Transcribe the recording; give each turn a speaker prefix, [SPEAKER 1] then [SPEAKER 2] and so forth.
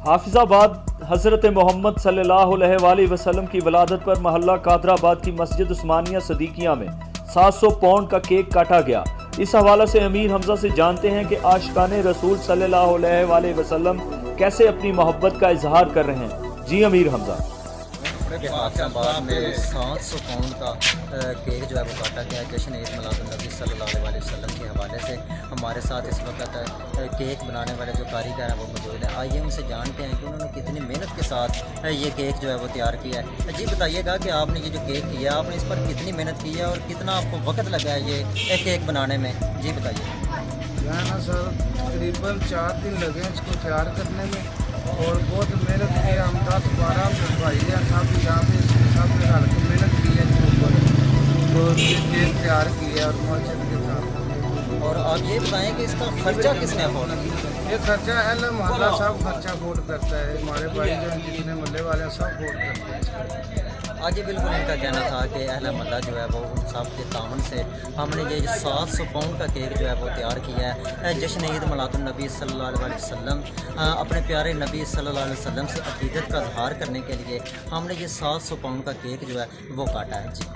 [SPEAKER 1] حافظآباد حضرت محمد صلی اللہ علیہ وسلم کی ولادت پر محلہ قادرآباد کی مسجد عثمانیہ صدیقیہ میں 700 پاؤنڈ کا کیک کاٹا گیا۔ اس حوالے سے امیر حمزہ سے جانتے ہیں کہ عاشقان رسول صلی اللہ علیہ وسلم کیسے اپنی محبت کا اظہار کر رہے ہیں۔ جی امیر حمزہ۔
[SPEAKER 2] حافظآباد میں 700 پاؤنڈ کا کیک جو ہے وہ کاٹا گیا جشن عید میلاد النبی صلی اللہ علیہ وسلم کے حوالے سے۔ ہمارے ساتھ اس وقت کیک بنانے والے جو کاریگر ہیں وہ موجود ہیں۔ آئیے ان سے جانتے ہیں کہ انہوں نے کتنی محنت کے ساتھ یہ کیک جو ہے وہ تیار کیا ہے۔ جی بتائیے گا کہ آپ نے یہ جو کیک کیا آپ نے اس پر کتنی محنت کی ہے اور کتنا آپ کو وقت لگا ہے یہ کیک بنانے میں؟ جی بتائیے۔
[SPEAKER 3] نا سر تقریباً 4 دن لگے اس کو تیار کرنے میں اور بہت محنت کی ہے۔ ہم 10-12 بھائی ہیں سب یہاں پہ سب نے ہر کو محنت کی ہے اس کے اوپر تو یہ کیک تیار کی ہے اور معاشرت کے ساتھ۔
[SPEAKER 2] اور آپ یہ بتائیں کہ اس کا خرچہ کس نے افورڈ کیا؟
[SPEAKER 3] یہ خرچہ اہل محلہ سب خرچہ افورڈ کرتا ہے، ہمارے بھائی جو ہیں جتنے محلے والے ہیں سب افورڈ کرتے ہیں۔
[SPEAKER 2] آج یہ بالکل ان کا کہنا تھا کہ اہل محلہ جو ہے وہ ان سب کے تعاون سے ہم نے یہ 700 پاؤنڈ کا کیک جو ہے وہ تیار کیا ہے جشن عید میلاد النبی صلی اللہ علیہ وسلم، اپنے پیارے نبی صلی اللہ علیہ وسلم سے عقیدت کا اظہار کرنے کے لیے ہم نے یہ 700 پاؤنڈ کا کیک جو ہے وہ کاٹا ہے۔ جی